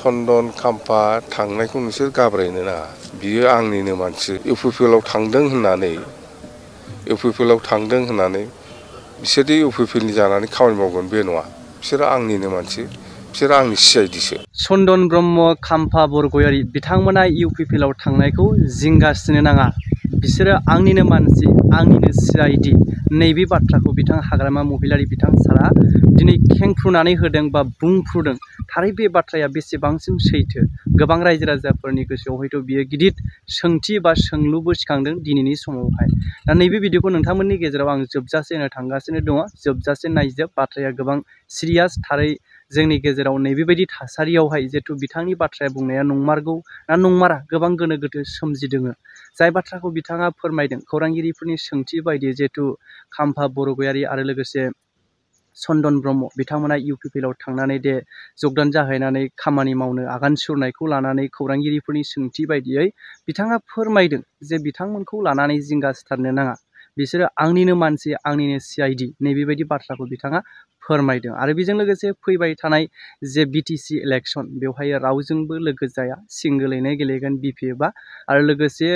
चन्दन खाम्फा थांनायखौ नोंसोर गाब्रायनो नाङा। बियो आंनिनो मानसि। इउपिपिएलआव थांदों होननानै बिसोरदि इउपिपिएलनि जानानै खामानि मावगोन बे नङा। बिसोरो आंनिनो मानसि, बिसोरो आंनि सिआइडिसो। चन्दन ब्रह्म, खाम्फा बरगयारी बिथांमोना इउपिपिएलआव थांनायखौ जिंगासिनो नाङा। बिसोरो आंनिनो मानसि, आंनिनो सिआइडि। नैबे बाथ्राखौ बिथां हाग्रामा महिलारि बिथां सारा दिनै खेंफ्रुनानै होदों बा बुंफ्रुदों। थारै बे बाथ्राया बेसेबांसिम सैथो? गोबां रायजो राजाफोरनि गोसोआव हयथ' बियो गिदिर सोंथि बा सोंलुबो सिखांदों दिनैनि समावहाय। दा नैबे भिडिअखौ नोंथांमोननि गेजेराव आं जोबजासे होनो थांगासिनो दङ। जोबजासे नायजोब। बाथ्राया गोबां सिरियास। थारै जोंनि गेजेराव नैबेबायदि थासारियावहाय जिहेथु बिथांनि बाथ्राया बुंनाया नंमारगौ ना नंमारा गोबां गोनो गोथो सोमजिदों। जाय बाथ्राखौ बिथाङा फोरमायदों खौरांगिरिफोरनि सोंथि बायदि जिहेथु खाम्फा बरगयारी आरो लोगोसे चन्दन ब्रह्म बिथांमोना इउपिपिएलआव थांनानै जगदान जाहैनानै खामानि मावनो आगान सुरनायखौ लानानै खौरांगिरिफोरनि सोंथि बायदियै बिथाङा फोरमायदों जे बिथांमोनखौ लानानै जिंगा सिथारनो नाङा। बिसोरो आंनिनो मानसि, आंनिनो सिआइडि। नैबेबायदि बाथ्राखौ बिथाङा फोरमायदों। आरो बेजों लोगोसे फैबाय थानाय जे बिटिसि इलेक्सन बेवहाय रावजोंबो लोगो जाया, सिंगोलैनो गेलेगोन बिपिएफआ। आरो लोगोसे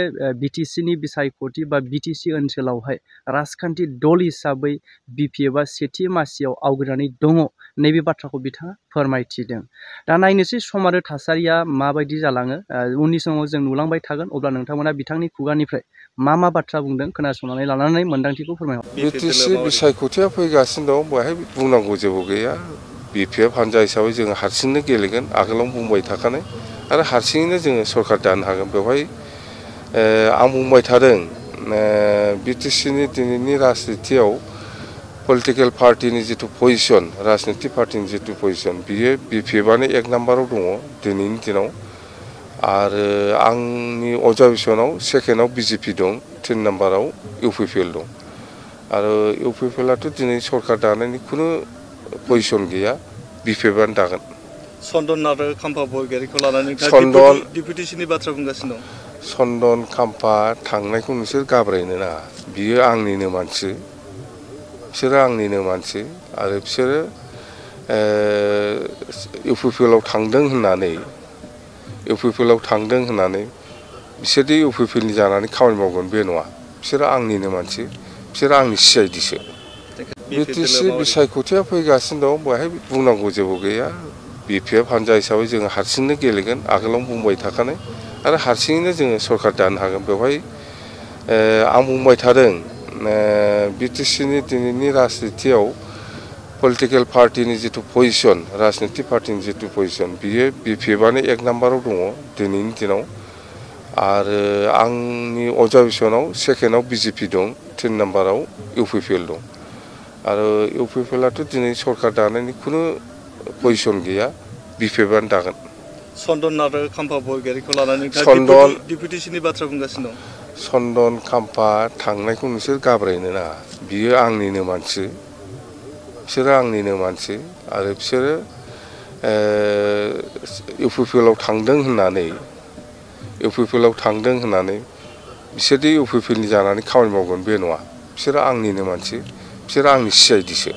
बिटिसिनि बिसायख'थि बा बिटिसि ओनसोलावहाय राजखान्थि दल हिसाबै बिपिएफआ सेथि मासियाव आवग्रिनानै दङ। नैबे बाथ्राखौ बिथाङा फोरमायथिदों। दा नायनोसै सम आरो थासारिया माबायदि जालाङो। उननि समाव जों नुलांबाय थागोन। अब्ला नोंथांमोना बिथांनि खुगानिफ्राय मा बाथ्रा बुंदों खोनासंनानै लानानै मोन्दांथिखौ फोरमायहर। बिटिसि बिसायख'थिया फैगासिनो दं। बेवहाय बुंनांगौ जेबो गैया। बिपिएफ हानजा हिसाबै जोङो हारसिंनो गेलेगोन, आगोलावनो बुंबाय थाखानाय। आरो हारसिङैनो जोङो सरकार दानो हागोन। बेवहाय आं बुंबाय थादों बिटिसिनि दिनैनि राजनितियाव पलिटिकेल पार्टिनि जिथु पजिसन, राजनितिक पार्टिनि जिथु पजिसन, बियो बिपिएफआनो एक नाम्बाराव दङ दिनैनि दिनाव। आरो आंनि अबजारभेसनाव सेकेन्डआव बिजेपि दं, 3 नाम्बाराव इउपिपिएल दं। आरो इउपिपिएलआथ' दिनै सरकार दानायनि खुनु पजिसन गैया, बिपिएफआनो दागोन। चन्दन आरो खाम्फा बरगयारीखौ लानानै डिपुटेसननि बाथ्रा बुंगासिनो दं। चन्दन खाम्फा थांनायखौ नोंसोर गाब्रायनो नाङा। बियो आंनिनो मानसि, बिसोरो आंनिनो मानसि। आरो बिसोरो इउपिपिएलआव थांदों होननानै बिसोरदि इउपिपिएलनि जानानै खामानि मावगोन बे नङा। बिसोरो आंनिनो मानसि, बिसोरो आंनि सिआइडिसो। बिटिसि बिसायख'थिया फैगासिनो दं। बेवहाय बुंनांगौ जेबो गैया। बिपिएफ हानजा हिसाबै जोङो हारसिंनो गेलेगोन, आगोलावनो बुंबाय थाखानाय। आरो हारसिङैनो जोङो सरकार दानो हागोन। बेवहाय आं बुंबाय थादों बिटिसिनि दिनैनि राजनितियाव पलिटिकेल पार्टिनि जिथु पजिसन, राजनितिक पार्टिनि जिथु पजिसन, बियो बिपिएफआनो एक नाम्बाराव दङ दिनैनि दिनाव। आरो आंनि अबजारभेसनाव सेकेन्डआव बिजेपि दं, 3 नाम्बाराव इउपिपिएल दं। आरो इउपिपिएलआथ' दिनै सरकार दानायनि खुनु पजिसन गैया, बिपिएफआनो दागोन। चन्दन आरो खाम्फा बरगयारीखौ लानानै डिपुटेसननि बाथ्रा बुंगासिनो दं। चन्दन खाम्फा थांनायखौ नोंसोर गाब्रायनो नाङा। बियो आंनिनो मानसि, बिसोरो आंनिनो मानसि। आरो बिसोरो इउपिपिएलआव थांदों होननानै बिसोरदि इउपिपिएलनि जानानै खामानि मावगोन बे नङा। बिसोरो आंनिनो मानसि, बिसोरो आंनि सिआइडिसो।